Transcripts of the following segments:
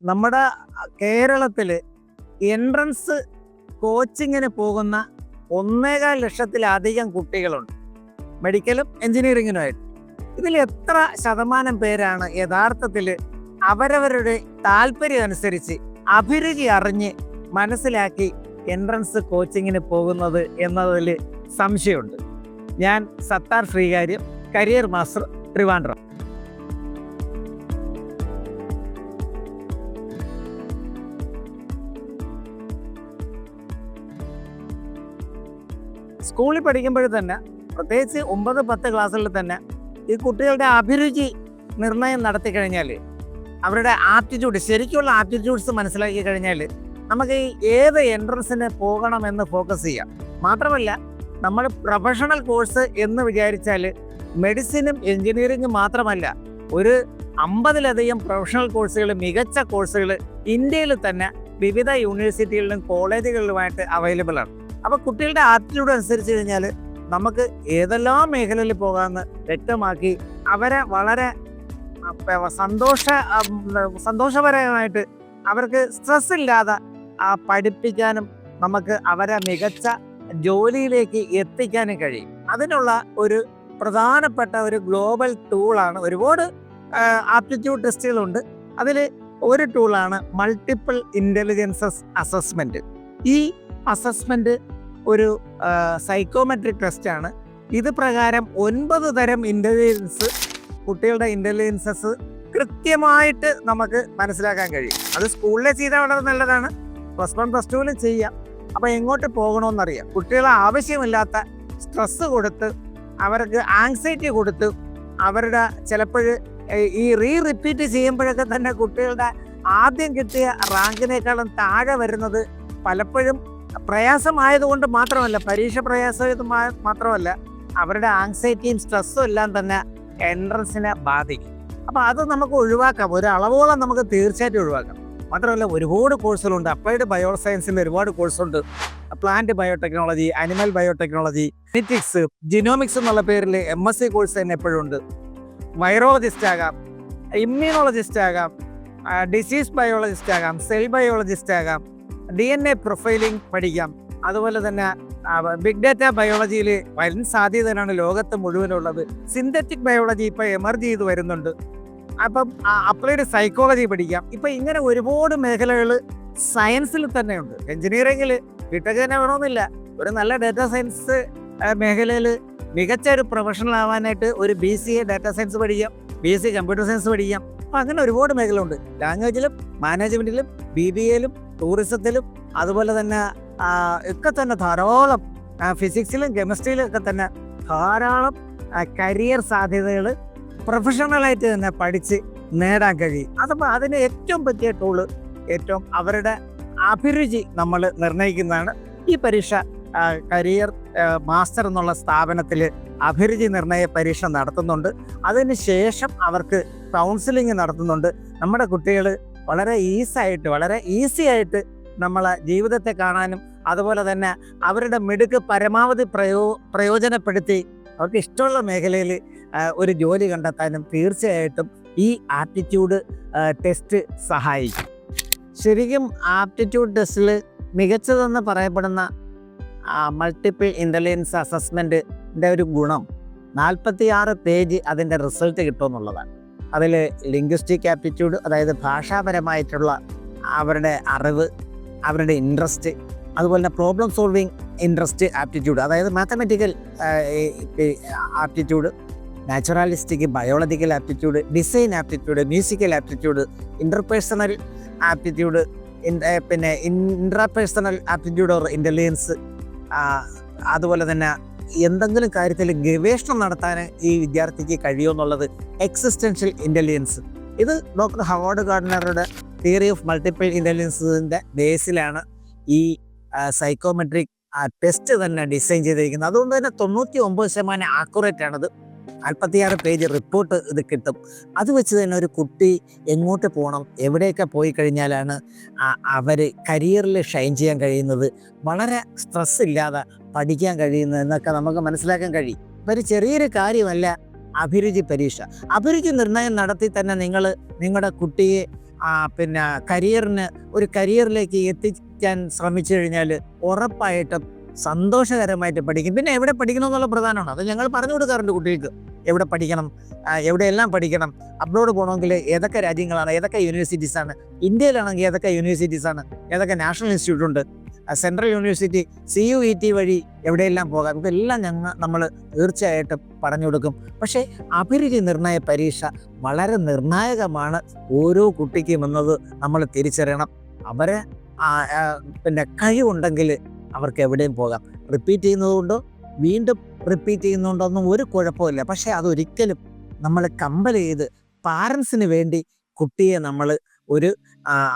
നമ്മുടെ കേരളത്തിൽ എൻട്രൻസ് കോച്ചിങ്ങിന് പോകുന്ന 1.25 ലക്ഷത്തിലധികം കുട്ടികളുണ്ട്, മെഡിക്കലും എഞ്ചിനീയറിങ്ങിനുമായിട്ട്. ഇതിൽ എത്ര ശതമാനം പേരാണ് യഥാർത്ഥത്തിൽ അവരവരുടെ താല്പര്യം അനുസരിച്ച് അഭിരുചി അറിഞ്ഞ് മനസ്സിലാക്കി എൻട്രൻസ് കോച്ചിങ്ങിന് പോകുന്നത് എന്നതിൽ സംശയമുണ്ട്. ഞാൻ സത്താർ ശ്രീകാര്യം, കരിയർ മാസ്റ്റർ, ട്രിവാൻഡ്രം. സ്കൂളിൽ പഠിക്കുമ്പോൾ തന്നെ, പ്രത്യേകിച്ച് 9-10 ക്ലാസ്സിൽ തന്നെ ഈ കുട്ടികളുടെ അഭിരുചി നിർണയം നടത്തി കഴിഞ്ഞാൽ, അവരുടെ ആപ്റ്റിറ്റ്യൂഡ്, ശരിക്കുള്ള ആപ്റ്റിറ്റ്യൂഡ്സ് മനസ്സിലാക്കി കഴിഞ്ഞാൽ നമുക്ക് ഈ ഏത് എൻട്രൻസിന് പോകണമെന്ന് ഫോക്കസ് ചെയ്യാം. മാത്രമല്ല, നമ്മൾ പ്രൊഫഷണൽ കോഴ്സ് എന്ന് വിചാരിച്ചാൽ മെഡിസിനും എഞ്ചിനീയറിങ്ങും മാത്രമല്ല, ഒരു 50-ലധികം പ്രൊഫഷണൽ കോഴ്സുകൾ, മികച്ച കോഴ്സുകൾ ഇന്ത്യയിൽ തന്നെ വിവിധ യൂണിവേഴ്സിറ്റികളിലും കോളേജുകളിലുമായിട്ട് അവൈലബിൾ ആണ്. അപ്പോൾ കുട്ടികളുടെ ആപ്റ്റിറ്റ്യൂഡ് അനുസരിച്ച് കഴിഞ്ഞാൽ നമുക്ക് ഏതെല്ലാം മേഖലയിൽ പോകാമെന്ന് വ്യക്തമാക്കി അവരെ വളരെ സന്തോഷപരമായിട്ട്, അവർക്ക് സ്ട്രെസ് ഇല്ലാതെ പഠിപ്പിക്കാനും നമുക്ക് അവരെ മികച്ച ജോലിയിലേക്ക് എത്തിക്കാനും കഴിയും. അതിനുള്ള ഒരു പ്രധാനപ്പെട്ട ഒരു ഗ്ലോബൽ ടൂളാണ്. ഒരുപാട് ആപ്റ്റിറ്റ്യൂഡ് ടെസ്റ്റുകളുണ്ട്. അതിൽ ഒരു ടൂളാണ് മൾട്ടിപ്പിൾ ഇൻ്റലിജൻസസ് അസസ്മെൻറ്റ്. ഈ അസസ്മെൻറ്റ് ഒരു സൈക്കോമെട്രിക് ടെസ്റ്റാണ്. ഇത് പ്രകാരം 9 തരം ഇൻ്റലിജൻസ്, കുട്ടികളുടെ ഇൻ്റലിജൻസസ് കൃത്യമായിട്ട് നമുക്ക് മനസ്സിലാക്കാൻ കഴിയും. അത് സ്കൂളിലെ ചെയ്താൽ വളരെ നല്ലതാണ്, +1 +2 ചെയ്യാം. അപ്പോൾ എങ്ങോട്ട് പോകണമെന്നറിയാം. കുട്ടികളെ ആവശ്യമില്ലാത്ത സ്ട്രെസ്സ് കൊടുത്ത്, അവർക്ക് ആങ്സൈറ്റി കൊടുത്ത്, അവരുടെ ചിലപ്പോൾ ഈ റിപ്പീറ്റ് ചെയ്യുമ്പോഴൊക്കെ തന്നെ കുട്ടികളുടെ ആദ്യം കിട്ടിയ റാങ്കിനേക്കാളും താഴെ വരുന്നത് പലപ്പോഴും പ്രയാസമായതുകൊണ്ട് മാത്രമല്ല, പരീക്ഷ പ്രയാസമായത് മാത്രമല്ല, അവരുടെ ആങ്സൈറ്റിയും സ്ട്രെസ്സും എല്ലാം തന്നെ എൻട്രൻസിനെ ബാധിക്കും. അപ്പോൾ അത് നമുക്ക് ഒഴിവാക്കാം, ഒരു അളവോളം നമുക്ക് തീർച്ചയായിട്ടും ഒഴിവാക്കാം. മാത്രമല്ല, ഒരുപാട് കോഴ്സുകളുണ്ട്. അപ്ലൈഡ് ബയോസയൻസിൻ്റെ ഒരുപാട് കോഴ്സുണ്ട്. Plant biotechnology, animal biotechnology, genetics, genomics എന്നുള്ള പേരിൽ MSc കോഴ്സ് തന്നെ എപ്പോഴും ഉണ്ട്. വൈറോളജിസ്റ്റ് ആകാം, ഇമ്മ്യൂണോളജിസ്റ്റ് ആകാം, ഡിസീസ് ബയോളജിസ്റ്റ് ആകാം, സെൽ ബയോളജിസ്റ്റ് ആകാം, DNA പ്രൊഫൈലിംഗ് പഠിക്കാം. അതുപോലെ തന്നെ ബിഗ് ഡാറ്റ ബയോളജിയിൽ വൻ സാധ്യതയാണ് ലോകത്ത് മുഴുവനുള്ളത്. സിന്തറ്റിക് ബയോളജി ഇപ്പോൾ എമർജ് ചെയ്ത് വരുന്നുണ്ട്. അപ്പം അപ്ലൈഡ് സൈക്കോളജി പഠിക്കാം. ഇപ്പം ഇങ്ങനെ ഒരുപാട് മേഖലകൾ സയൻസിൽ തന്നെയുണ്ട്. എഞ്ചിനീയറിങ്ങിൽ ബിടെക് തന്നെ വേണമെന്നില്ല, ഒരു നല്ല ഡാറ്റ സയൻസ് മേഖലയിൽ മികച്ച ഒരു പ്രൊഫഷണൽ ആവാനായിട്ട് ഒരു BCA ഡാറ്റ സയൻസ് പഠിക്കാം, BSc കമ്പ്യൂട്ടർ സയൻസ് പഠിക്കാം. അപ്പം അങ്ങനെ ഒരുപാട് മേഖലയുണ്ട്. ലാംഗ്വേജിലും മാനേജ്മെൻറ്റിലും BBAയിലും ടൂറിസത്തിലും അതുപോലെ തന്നെ ഒക്കെ തന്നെ ധാരാളം, ഫിസിക്സിലും കെമിസ്ട്രിയിലും ഒക്കെ തന്നെ ധാരാളം കരിയർ സാധ്യതകൾ പ്രൊഫഷണലായിട്ട് തന്നെ പഠിച്ച് നേടാൻ കഴിയും. അതപ്പോൾ അതിന് ഏറ്റവും പറ്റിയ ടൂള്, ഏറ്റവും അവരുടെ അഭിരുചി നമ്മൾ നിർണ്ണയിക്കുന്നതാണ്. ഈ പരീക്ഷ കരിയർ മാസ്റ്റർ എന്നുള്ള സ്ഥാപനത്തിൽ അഭിരുചി നിർണയ പരീക്ഷ നടത്തുന്നുണ്ട്. അതിന് ശേഷം അവർക്ക് കൗൺസിലിംഗ് നടത്തുന്നുണ്ട്. നമ്മുടെ കുട്ടികൾ വളരെ ഈസി ആയിട്ട് നമ്മളെ ജീവിതത്തെ കാണാനും അതുപോലെ തന്നെ അവരുടെ മിടുക്ക് പരമാവധി പ്രയോജനപ്പെടുത്തി അവർക്ക് ഇഷ്ടമുള്ള മേഖലയിൽ ഒരു ജോലി കണ്ടെത്താനും തീർച്ചയായിട്ടും ഈ ആപ്റ്റിറ്റ്യൂഡ് ടെസ്റ്റ് സഹായിക്കും. ശരിക്കും ആപ്റ്റിറ്റ്യൂഡ് ടെസ്റ്റിൽ മികച്ചതെന്ന് പറയപ്പെടുന്ന മൾട്ടിപ്പിൾ ഇൻ്റലിജൻസ് അസസ്മെൻറ്റിൻ്റെ ഒരു ഗുണം 46 പേജ് അതിൻ്റെ റിസൾട്ട് കിട്ടുമെന്നുള്ളതാണ്. അതിൽ ലിംഗ്വിസ്റ്റിക് ആപ്റ്റിറ്റ്യൂഡ്, അതായത് ഭാഷാപരമായിട്ടുള്ള അവരുടെ അറിവ്, അവരുടെ ഇൻട്രസ്റ്റ്, അതുപോലെ തന്നെ പ്രോബ്ലം സോൾവിങ് ഇൻട്രസ്റ്റ് ആപ്റ്റിറ്റ്യൂഡ്, അതായത് mathematical aptitude, naturalistic biological aptitude, design aptitude, musical aptitude, interpersonal aptitude, പിന്നെ ഇൻട്രാപേഴ്സണൽ ആപ്റ്റിറ്റ്യൂഡ് ഓർ ഇൻ്റലിജൻസ്. അതുപോലെ തന്നെ എന്തെങ്കിലും കാര്യത്തിൽ ഗവേഷണം നടത്താൻ ഈ വിദ്യാർത്ഥിക്ക് കഴിയുമെന്നുള്ളത് എക്സിസ്റ്റൻഷ്യൽ ഇൻ്റലിജൻസ്. ഇത് ഡോക്ടർ ഹവാർഡ് ഗാർഡനറുടെ തിയറി ഓഫ് മൾട്ടിപ്പിൾ ഇൻ്റലിജൻസിൻ്റെ ബേസിലാണ് ഈ സൈക്കോമെട്രിക് ടെസ്റ്റ് തന്നെ ഡിസൈൻ ചെയ്തിരിക്കുന്നത്. അതുകൊണ്ട് തന്നെ 99% ആക്യുറേറ്റ് ആണത്. 46 പേജ് റിപ്പോർട്ട് ഇത് കിട്ടും. അത് വെച്ച് തന്നെ ഒരു കുട്ടി എങ്ങോട്ട് പോകണം, എവിടെയൊക്കെ പോയി കഴിഞ്ഞാലാണ് അവർ കരിയറിൽ ഷൈൻ ചെയ്യാൻ കഴിയുന്നത്, വളരെ സ്ട്രെസ് ഇല്ലാതെ പഠിക്കാൻ കഴിയുന്നത് എന്നൊക്കെ നമുക്ക് മനസ്സിലാക്കാൻ കഴിയും. ഒരു ചെറിയൊരു കാര്യമല്ല അഭിരുചി പരീക്ഷ. അഭിരുചി നിർണയം നടത്തി തന്നെ നിങ്ങൾ നിങ്ങളുടെ കുട്ടിയെ പിന്നെ ഒരു കരിയറിലേക്ക് എത്തിക്കാൻ ശ്രമിച്ചു കഴിഞ്ഞാൽ ഉറപ്പായിട്ടും സന്തോഷകരമായിട്ട് പഠിക്കും. പിന്നെ എവിടെ പഠിക്കണം എന്നുള്ള പ്രധാനമാണ്. അത് ഞങ്ങൾ പറഞ്ഞു കൊടുക്കാറുണ്ട് കുട്ടികൾക്ക്. എവിടെ പഠിക്കണം, എവിടെയെല്ലാം പഠിക്കണം, അബ്രോഡ് പോകണമെങ്കിൽ ഏതൊക്കെ രാജ്യങ്ങളാണ്, ഏതൊക്കെ യൂണിവേഴ്സിറ്റീസാണ്, ഇന്ത്യയിലാണെങ്കിൽ ഏതൊക്കെ യൂണിവേഴ്സിറ്റീസാണ്, ഏതൊക്കെ നാഷണൽ ഇൻസ്റ്റിറ്റ്യൂട്ട് ഉണ്ട്, സെൻട്രൽ യൂണിവേഴ്സിറ്റി, CUET വഴി എവിടെയെല്ലാം പോകാം, ഇതെല്ലാം നമ്മൾ തീർച്ചയായിട്ടും പറഞ്ഞു കൊടുക്കും. പക്ഷേ അഭിരുചി നിർണയ പരീക്ഷ വളരെ നിർണായകമാണ് ഓരോ കുട്ടിക്കും എന്നത് നമ്മൾ തിരിച്ചറിയണം. അവരെ പിന്നെ കഴിവുണ്ടെങ്കിൽ അവർക്ക് എവിടെയും പോകാം. റിപ്പീറ്റ് ചെയ്യുന്നതുകൊണ്ടോ വീണ്ടും റിപ്പീറ്റ് ചെയ്യുന്നതുകൊണ്ടോ ഒന്നും ഒരു കുഴപ്പമില്ല. പക്ഷേ അതൊരിക്കലും നമ്മൾ കമ്പൽ ചെയ്ത് പാരൻസിന് വേണ്ടി കുട്ടിയെ നമ്മൾ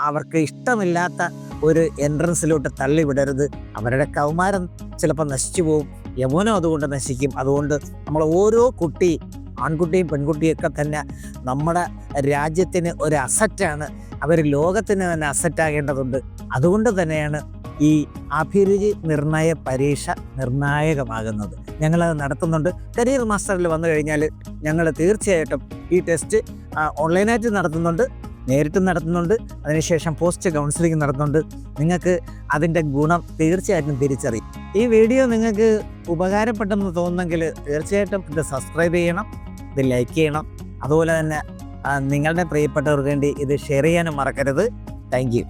അവർക്ക് ഇഷ്ടമില്ലാത്ത ഒരു എൻട്രൻസിലോട്ട് തള്ളിവിടരുത്. അവരുടെ കൗമാരം ചിലപ്പോൾ നശിച്ചു പോവും, യൗവനം അതുകൊണ്ട് നശിക്കും. അതുകൊണ്ട് നമ്മൾ ഓരോ കുട്ടി, ആൺകുട്ടിയും പെൺകുട്ടിയൊക്കെ തന്നെ നമ്മുടെ രാജ്യത്തിന് ഒരു അസറ്റാണ്. അവർ ലോകത്തിന് തന്നെ അസറ്റാകേണ്ടതുണ്ട്. അതുകൊണ്ട് തന്നെയാണ് ഈ അഭിരുചി നിർണയ പരീക്ഷ നിർണായകമാകുന്നത്. ഞങ്ങളത് നടത്തുന്നുണ്ട്. കരിയർ മാസ്റ്ററിൽ വന്നു കഴിഞ്ഞാൽ ഞങ്ങൾ തീർച്ചയായിട്ടും ഈ ടെസ്റ്റ് ഓൺലൈനായിട്ട് നടത്തുന്നുണ്ട്, നേരിട്ടും നടത്തുന്നുണ്ട്, അതിനുശേഷം പോസ്റ്റ് കൗൺസിലിംഗ് നടത്തുന്നുണ്ട്. നിങ്ങൾക്ക് അതിൻ്റെ ഗുണം തീർച്ചയായിട്ടും തിരിച്ചറിയും. ഈ വീഡിയോ നിങ്ങൾക്ക് ഉപകാരപ്പെട്ടെന്ന് തോന്നുന്നെങ്കിൽ തീർച്ചയായിട്ടും ഇത് സബ്സ്ക്രൈബ് ചെയ്യണം, ഇത് ലൈക്ക് ചെയ്യണം. അതുപോലെ തന്നെ നിങ്ങളുടെ പ്രിയപ്പെട്ടവർക്ക് വേണ്ടി ഇത് ഷെയർ ചെയ്യാനും മറക്കരുത്. Thank you.